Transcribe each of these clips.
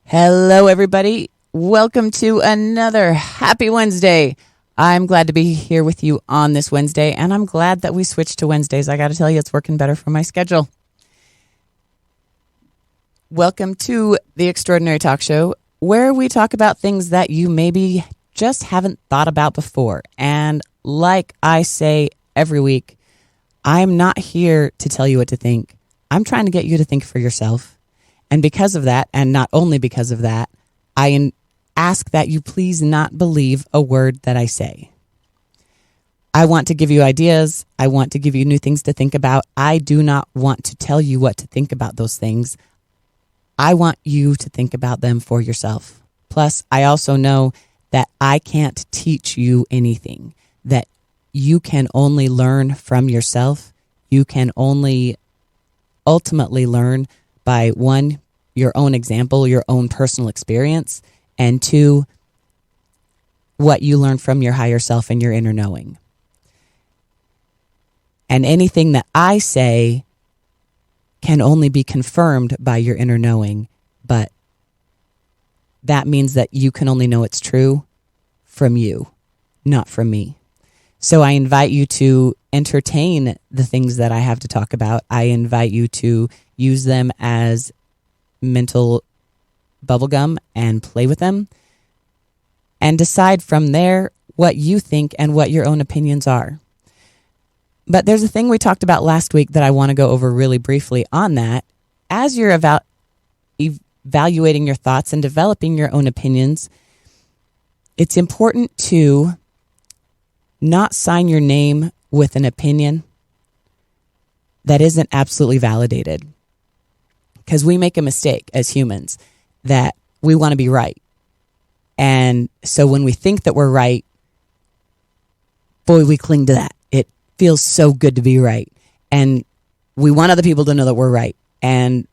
Hello, everybody. Welcome to another Happy Wednesday. I'm glad to be here with you on this Wednesday, and I'm glad that we switched to Wednesdays. I got to tell you, it's working better for my schedule. Welcome to the Extraordinary Talk Show, where we talk about things that you maybe just haven't thought about before. And like I say every week, I'm not here to tell you what to think. I'm trying to get you to think for yourself. And because of that, and not only because of that, I ask that you please not believe a word that I say. I want to give you ideas. I want to give you new things to think about. I do not want to tell you what to think about those things. I want you to think about them for yourself. Plus, I also know that I can't teach you anything, that you can only learn from yourself. You can only ultimately learn by one, your own example, your own personal experience, and two, what you learn from your higher self and your inner knowing. And anything that I say can only be confirmed by your inner knowing, but that means that you can only know it's true from you, not from me. So I invite you to entertain the things that I have to talk about. I invite you to use them as mental bubblegum and play with them and decide from there what you think and what your own opinions are. But there's a thing we talked about last week that I want to go over really briefly on that. As you're evaluating your thoughts and developing your own opinions, it's important to not sign your name with an opinion that isn't absolutely validated. Because we make a mistake as humans that we want to be right. And so when we think that we're right, boy, we cling to that. It feels so good to be right. And we want other people to know that we're right. And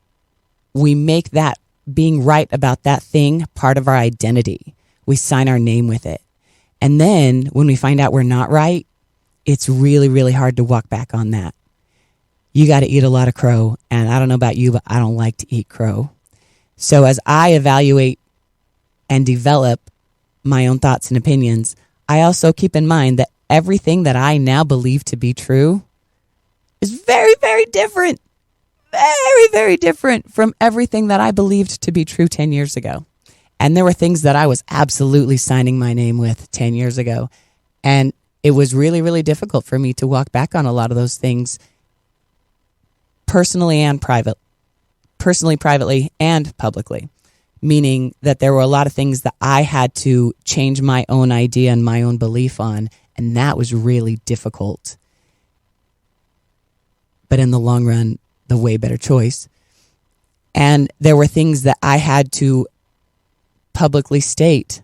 we make that being right about that thing part of our identity. We sign our name with it. And then when we find out we're not right, it's really, really hard to walk back on that. You got to eat a lot of crow. And I don't know about you, but I don't like to eat crow. So as I evaluate and develop my own thoughts and opinions, I also keep in mind that everything that I now believe to be true is very, very different. Very, very different from everything that I believed to be true 10 years ago. And there were things that I was absolutely signing my name with 10 years ago. And it was really, really difficult for me to walk back on a lot of those things personally, privately, and publicly. Meaning that there were a lot of things that I had to change my own idea and my own belief on. And that was really difficult. But in the long run, the way better choice. And there were things that I had to publicly state.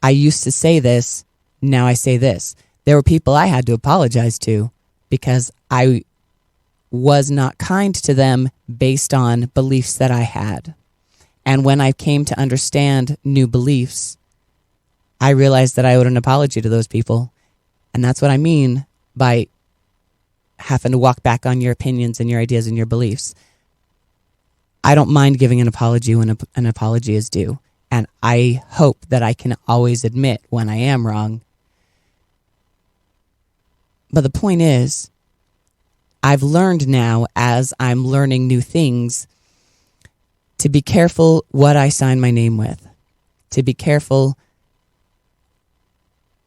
I used to say this, now I say this. There were people I had to apologize to because I was not kind to them based on beliefs that I had. And when I came to understand new beliefs, I realized that I owed an apology to those people. And that's what I mean by having to walk back on your opinions and your ideas and your beliefs. I don't mind giving an apology when an apology is due. And I hope that I can always admit when I am wrong. But the point is, I've learned now as I'm learning new things to be careful what I sign my name with. To be careful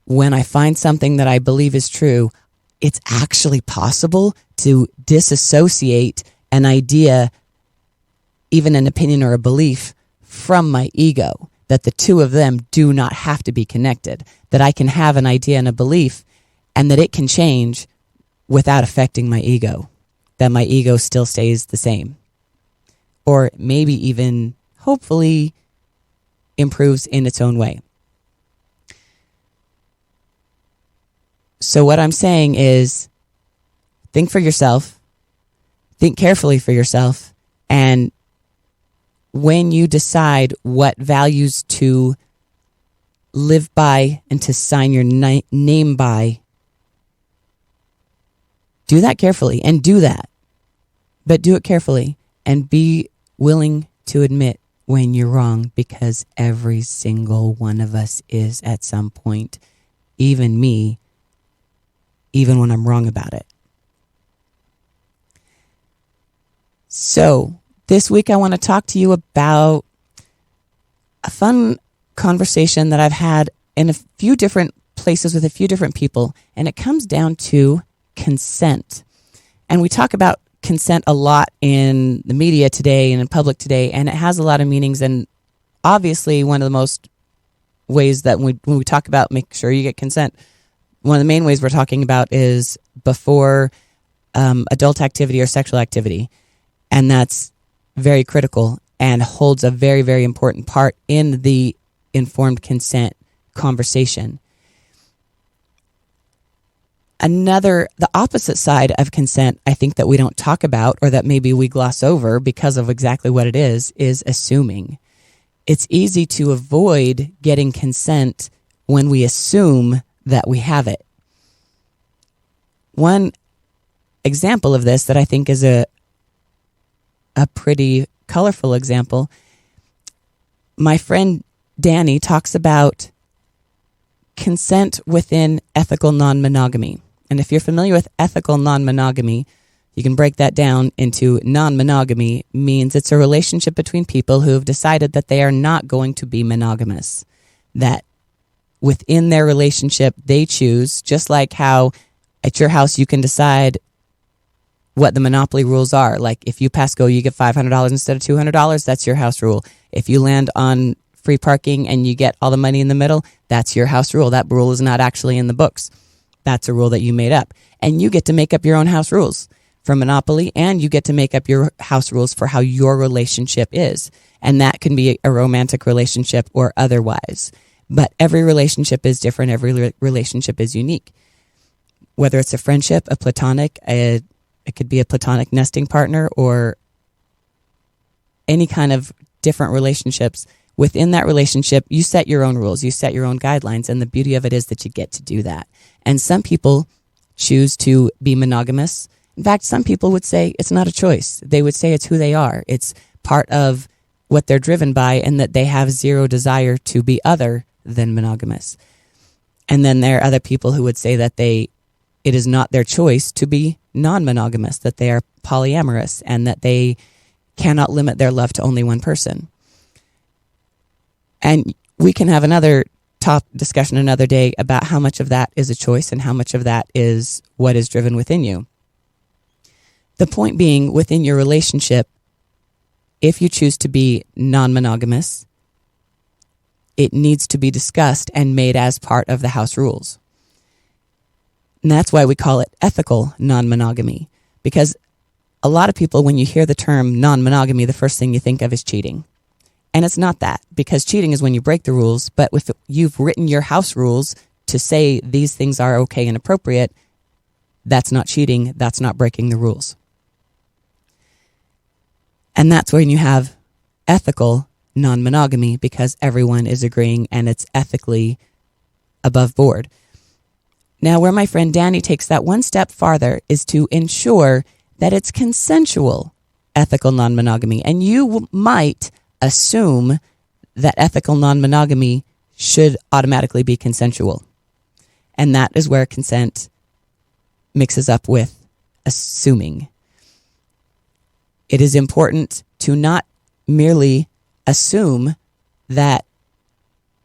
when I find something that I believe is true, it's actually possible to disassociate an idea, even an opinion or a belief, from my ego, that the two of them do not have to be connected, that I can have an idea and a belief and that it can change without affecting my ego, that my ego still stays the same, or maybe even hopefully improves in its own way. So what I'm saying is think for yourself, think carefully for yourself, and when you decide what values to live by and to sign your name by, do that carefully and do that. But do it carefully and be willing to admit when you're wrong, because every single one of us is at some point, even me, even when I'm wrong about it. So this week I want to talk to you about a fun conversation that I've had in a few different places with a few different people, and it comes down to consent. And we talk about consent a lot in the media today and in public today, and it has a lot of meanings. And obviously, one of the most ways that when we talk about make sure you get consent, one of the main ways we're talking about is before adult activity or sexual activity. And that's very critical and holds a very, very important part in the informed consent conversation. The opposite side of consent, I think that we don't talk about, or that maybe we gloss over because of exactly what it is assuming. It's easy to avoid getting consent when we assume that we have it. One example of this that I think is a pretty colorful example, my friend Danny talks about consent within ethical non-monogamy. And if you're familiar with ethical non-monogamy, you can break that down into non-monogamy means it's a relationship between people who have decided that they are not going to be monogamous. That within their relationship, they choose, just like how at your house you can decide what the monopoly rules are. Like if you pass go, you get $500 instead of $200. That's your house rule. If you land on free parking and you get all the money in the middle, that's your house rule. That rule is not actually in the books. That's a rule that you made up. And you get to make up your own house rules for Monopoly, and you get to make up your house rules for how your relationship is. And that can be a romantic relationship or otherwise. But every relationship is different. Every relationship is unique. Whether it's a friendship, a platonic, it could be a platonic nesting partner, or any kind of different relationships. Within that relationship, you set your own rules, you set your own guidelines, and the beauty of it is that you get to do that. And some people choose to be monogamous. In fact, some people would say it's not a choice. They would say it's who they are. It's part of what they're driven by, and that they have zero desire to be other than monogamous. And then there are other people who would say that it is not their choice to be non-monogamous, that they are polyamorous, and that they cannot limit their love to only one person. And we can have another top discussion another day about how much of that is a choice and how much of that is what is driven within you. The point being, within your relationship, if you choose to be non-monogamous, it needs to be discussed and made as part of the house rules. And that's why we call it ethical non-monogamy, because a lot of people, when you hear the term non-monogamy, the first thing you think of is cheating. And it's not that, because cheating is when you break the rules. But if you've written your house rules to say these things are okay and appropriate, that's not cheating. That's not breaking the rules. And that's when you have ethical non-monogamy, because everyone is agreeing and it's ethically above board. Now, where my friend Danny takes that one step farther is to ensure that it's consensual ethical non-monogamy. And you might assume that ethical non-monogamy should automatically be consensual. And that is where consent mixes up with assuming. It is important to not merely assume that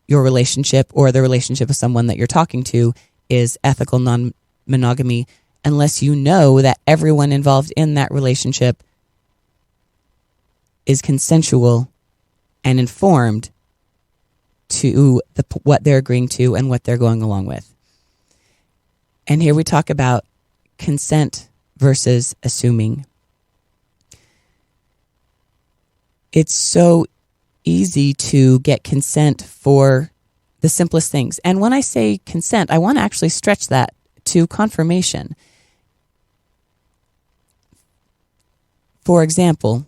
your relationship or the relationship of someone that you're talking to is ethical non-monogamy unless you know that everyone involved in that relationship is consensual and informed to what they're agreeing to and what they're going along with. And here we talk about consent versus assuming. It's so easy to get consent for the simplest things. And when I say consent, I want to actually stretch that to confirmation. For example,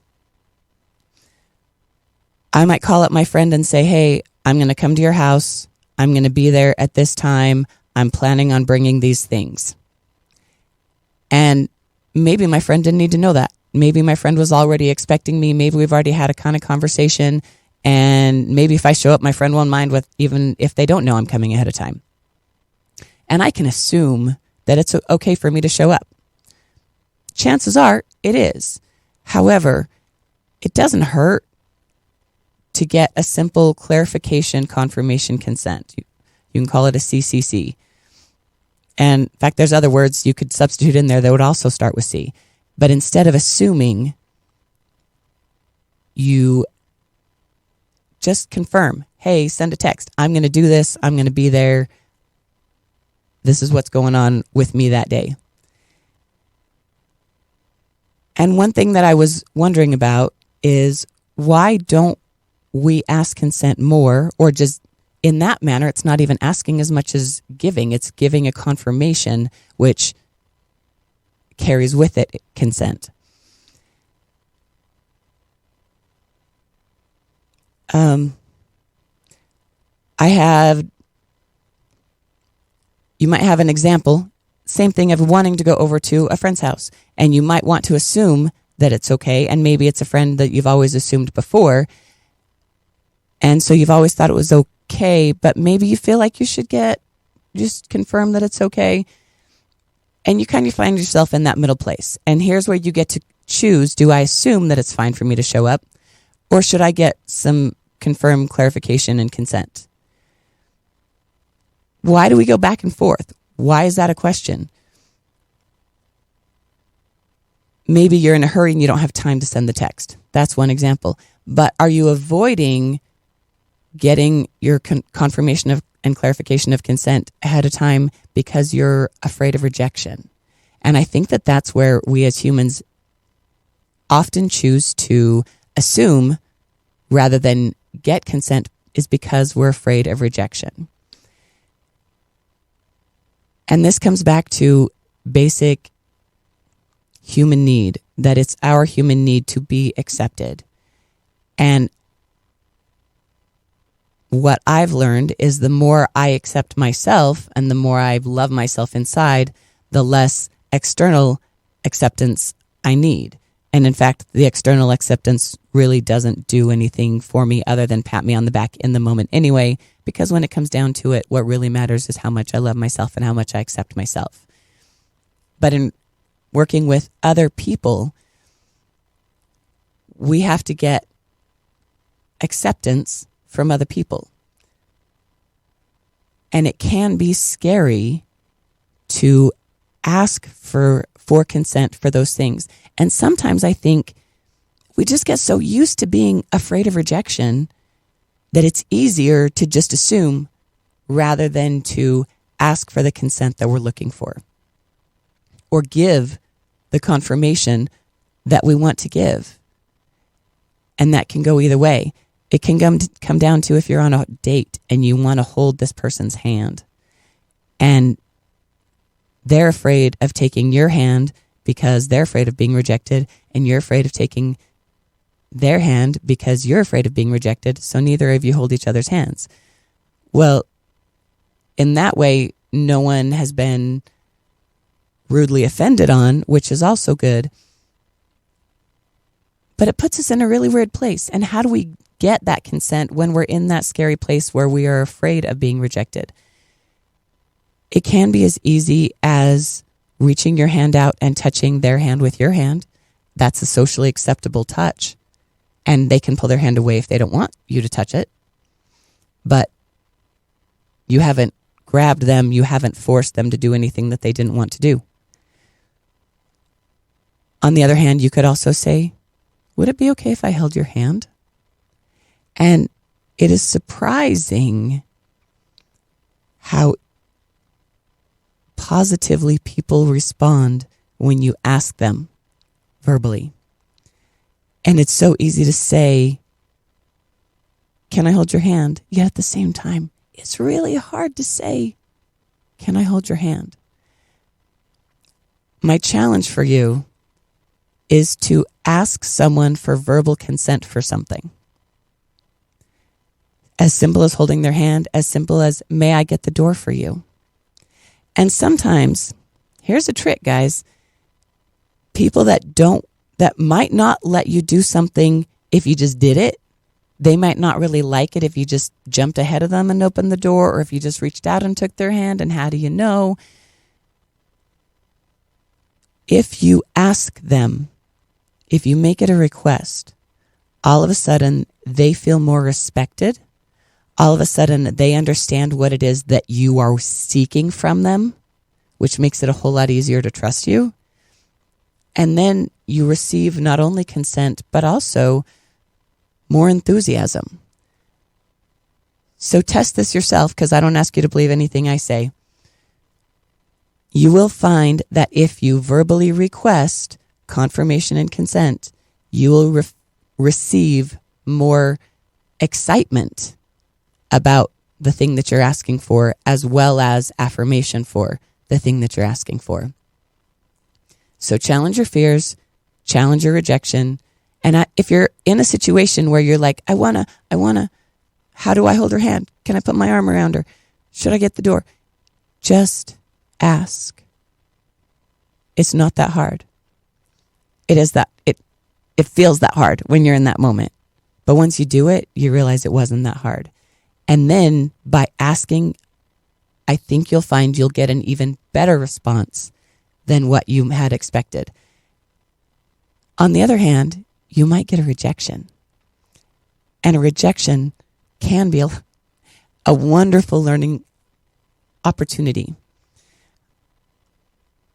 I might call up my friend and say, hey, I'm going to come to your house. I'm going to be there at this time. I'm planning on bringing these things. And maybe my friend didn't need to know that. Maybe my friend was already expecting me. Maybe we've already had a kind of conversation And maybe if I show up, my friend won't mind with even if they don't know I'm coming ahead of time. And I can assume that it's okay for me to show up. Chances are it is. However, it doesn't hurt to get a simple clarification, confirmation, consent. You can call it a CCC. And in fact, there's other words you could substitute in there that would also start with C. But instead of assuming, you just confirm, hey, send a text. I'm going to do this. I'm going to be there. This is what's going on with me that day. And one thing that I was wondering about is why don't we ask consent more, or just in that manner, it's not even asking as much as giving. It's giving a confirmation, which carries with it consent. You might have an example, same thing of wanting to go over to a friend's house, and you might want to assume that it's okay, and maybe it's a friend that you've always assumed before, and so you've always thought it was okay, but maybe you feel like you should just confirm that it's okay, and you kind of find yourself in that middle place. And here's where you get to choose, do I assume that it's fine for me to show up, or should I get some confirmed clarification and consent? Why do we go back and forth? Why is that a question? Maybe you're in a hurry and you don't have time to send the text. That's one example. But are you avoiding getting your confirmation of and clarification of consent ahead of time because you're afraid of rejection? And I think that that's where we as humans often choose to assume rather than get consent, is because we're afraid of rejection. And this comes back to basic human need, that it's our human need to be accepted. And what I've learned is the more I accept myself and the more I love myself inside, the less external acceptance I need. And in fact, the external acceptance really doesn't do anything for me other than pat me on the back in the moment anyway, because when it comes down to it, what really matters is how much I love myself and how much I accept myself. But in working with other people, we have to get acceptance from other people. And it can be scary to ask for consent for those things. And sometimes I think we just get so used to being afraid of rejection that it's easier to just assume rather than to ask for the consent that we're looking for, or give the confirmation that we want to give. And that can go either way. It can come down to if you're on a date and you want to hold this person's hand, and they're afraid of taking your hand because they're afraid of being rejected, and you're afraid of taking their hand because you're afraid of being rejected, so neither of you hold each other's hands. Well, in that way, no one has been rudely offended on, which is also good. But it puts us in a really weird place. And how do we get that consent when we're in that scary place where we are afraid of being rejected? It can be as easy as reaching your hand out and touching their hand with your hand. That's a socially acceptable touch. And they can pull their hand away if they don't want you to touch it. But you haven't grabbed them. You haven't forced them to do anything that they didn't want to do. On the other hand, you could also say, would it be okay if I held your hand? And it is surprising how positively people respond when you ask them verbally. And it's so easy to say, can I hold your hand? Yet at the same time, it's really hard to say, can I hold your hand? My challenge for you is to ask someone for verbal consent for something. As simple as holding their hand, as simple as, may I get the door for you? And sometimes, here's a trick, guys. People that might not let you do something if you just did it, They might not really like it if you just jumped ahead of them and opened the door, or if you just reached out and took their hand, and how do you know? If you ask them, if you make it a request, all of a sudden they feel more respected. All of a sudden they understand what it is that you are seeking from them, which makes it a whole lot easier to trust you. And then you receive not only consent, but also more enthusiasm. So test this yourself, because I don't ask you to believe anything I say. You will find that if you verbally request confirmation and consent, you will receive more excitement about the thing that you're asking for, as well as affirmation for the thing that you're asking for. So challenge your fears, challenge your rejection. And if you're in a situation where you're like, I wanna, how do I hold her hand? Can I put my arm around her? Should I get the door? Just ask. It's not that hard. It feels that hard when you're in that moment. But once you do it, you realize it wasn't that hard. And then by asking, I think you'll find you'll get an even better response than what you had expected. On the other hand, you might get a rejection. And a rejection can be a wonderful learning opportunity.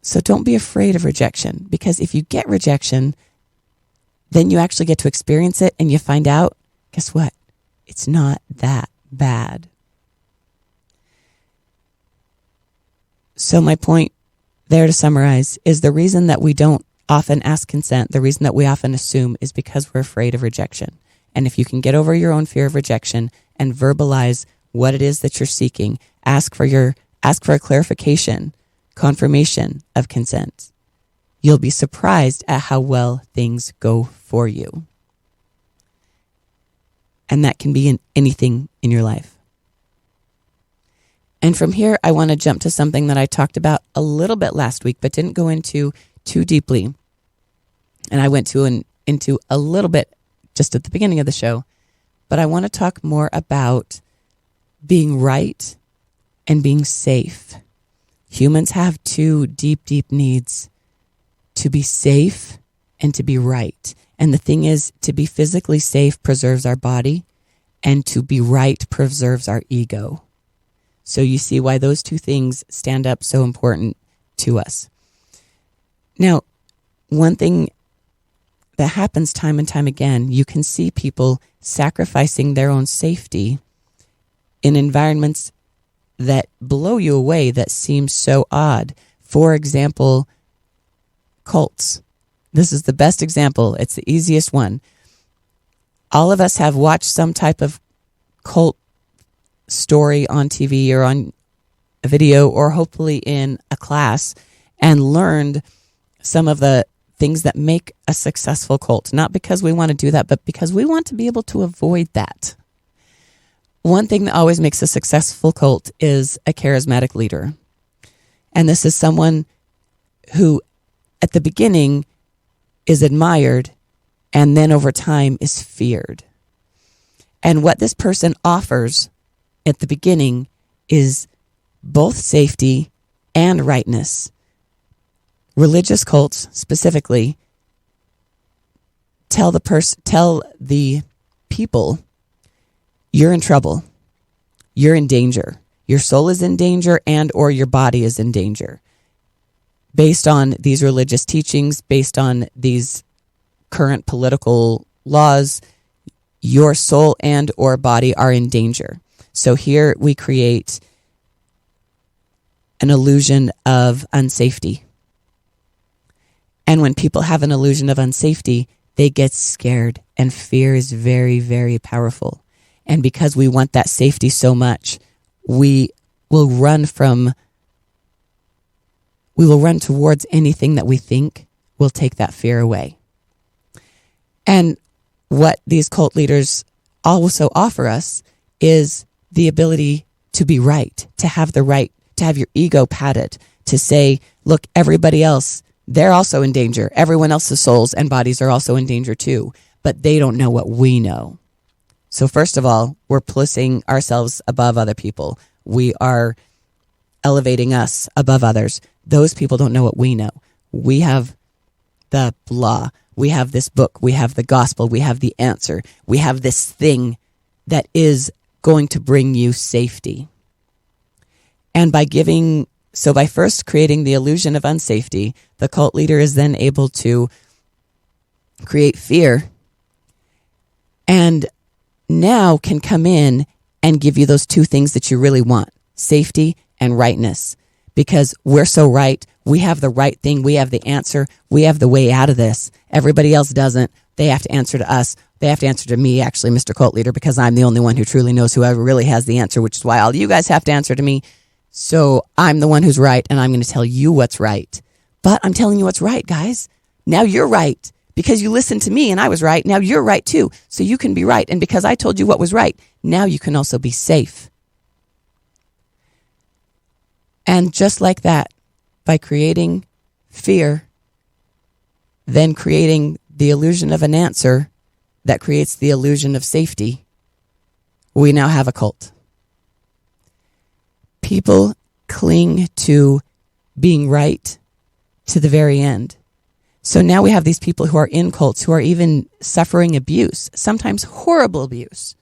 So don't be afraid of rejection, because if you get rejection, then you actually get to experience it and you find out, guess what? It's not that bad. So my point there, to summarize, is the reason that we don't often ask consent, the reason that we often assume, is because we're afraid of rejection. And if you can get over your own fear of rejection and verbalize what it is that you're seeking, ask for a clarification, confirmation of consent, you'll be surprised at how well things go for you. And that can be in anything in your life. And from here, I want to jump to something that I talked about a little bit last week, but didn't go into too deeply. And I went into a little bit just at the beginning of the show. But I want to talk more about being right and being safe. Humans have two deep, deep needs: to be safe and to be right. And the thing is, to be physically safe preserves our body, and to be right preserves our ego. So you see why those two things stand up so important to us. Now, one thing that happens time and time again, you can see people sacrificing their own safety in environments that blow you away, that seem so odd. For example, cults. This is the best example. It's the easiest one. All of us have watched some type of cult story on TV or on a video, or hopefully in a class, and learned some of the things that make a successful cult. Not because we want to do that, but because we want to be able to avoid that. One thing that always makes a successful cult is a charismatic leader. And this is someone who at the beginning is admired and then over time is feared. And what this person offers at the beginning is both safety and rightness. Religious cults specifically tell the people, you're in trouble. You're in danger. Your soul is in danger, and or your body is in danger. Based on these religious teachings, based on these current political laws, your soul and or body are in danger. So here we create an illusion of unsafety. And when people have an illusion of unsafety, they get scared, and fear is very, very powerful. And because we want that safety so much, we will run towards anything that we think will take that fear away. And what these cult leaders also offer us is the ability to be right, to have your ego patted, to say, look, everybody else, they're also in danger. Everyone else's souls and bodies are also in danger too, but they don't know what we know. So first of all, we're placing ourselves above other people. We are elevating us above others. Those people don't know what we know. We have the blah. We have this book. We have the gospel. We have the answer. We have this thing that is going to bring you safety. And by first creating the illusion of unsafety, the cult leader is then able to create fear and now can come in and give you those two things that you really want, safety and rightness. Because we're so right, we have the right thing, we have the answer, we have the way out of this. Everybody else doesn't. They have to answer to us. They have to answer to me, actually, Mr. Cult Leader, because I'm the only one who truly knows who really has the answer, which is why all you guys have to answer to me. So I'm the one who's right, and I'm going to tell you what's right. But I'm telling you what's right, guys. Now you're right. Because you listened to me and I was right, now you're right too. So you can be right. And because I told you what was right, now you can also be safe. And just like that, by creating fear, then creating the illusion of an answer that creates the illusion of safety, we now have a cult. People cling to being right to the very end. So now we have these people who are in cults who are even suffering abuse, sometimes horrible abuse.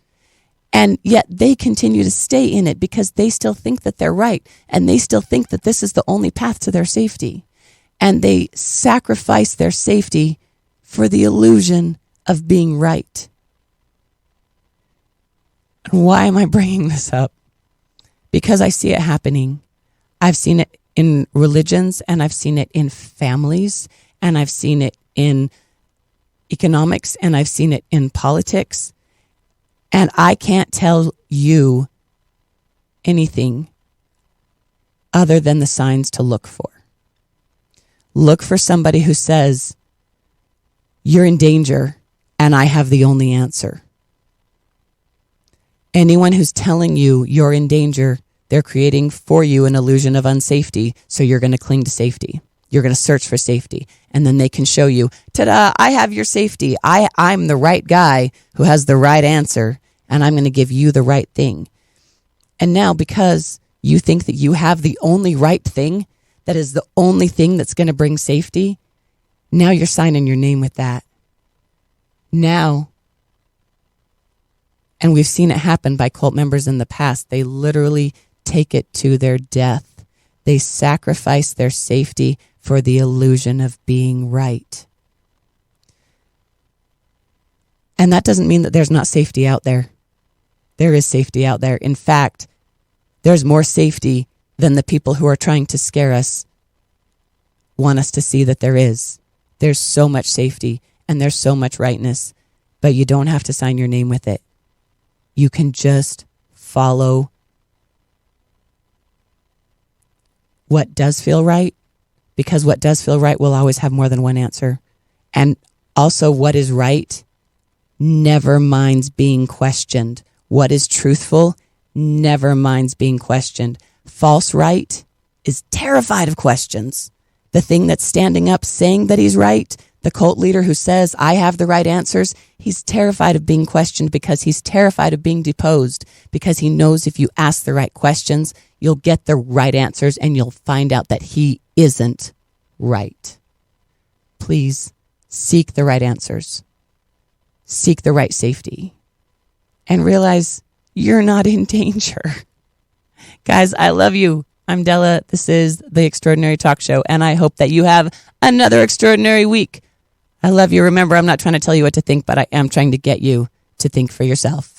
And yet they continue to stay in it because they still think that they're right. And they still think that this is the only path to their safety. And they sacrifice their safety for the illusion of being right. And why am I bringing this up? Because I see it happening. I've seen it in religions, and I've seen it in families, and I've seen it in economics, and I've seen it in politics. And I can't tell you anything other than the signs to look for. Look for somebody who says, you're in danger, and I have the only answer. Anyone who's telling you you're in danger, they're creating for you an illusion of unsafety, so you're going to cling to safety. You're going to search for safety. And then they can show you, ta-da, I have your safety. I'm the right guy who has the right answer, and I'm going to give you the right thing. And now, because you think that you have the only right thing, that is the only thing that's going to bring safety, now you're signing your name with that. Now, and we've seen it happen by cult members in the past, they literally take it to their death. They sacrifice their safety for the illusion of being right. And that doesn't mean that there's not safety out there. There is safety out there. In fact, there's more safety than the people who are trying to scare us want us to see that there is. There's so much safety and there's so much rightness, but you don't have to sign your name with it. You can just follow what does feel right, because what does feel right will always have more than one answer. And also, what is right never minds being questioned. What is truthful never minds being questioned. False right is terrified of questions. The thing that's standing up saying that he's right, the cult leader who says, I have the right answers, he's terrified of being questioned because he's terrified of being deposed, because he knows if you ask the right questions, you'll get the right answers and you'll find out that he isn't right. Please seek the right answers. Seek the right safety. And realize you're not in danger. Guys, I love you. I'm Della. This is The Extraordinary Talk Show, and I hope that you have another extraordinary week. I love you. Remember, I'm not trying to tell you what to think, but I am trying to get you to think for yourself.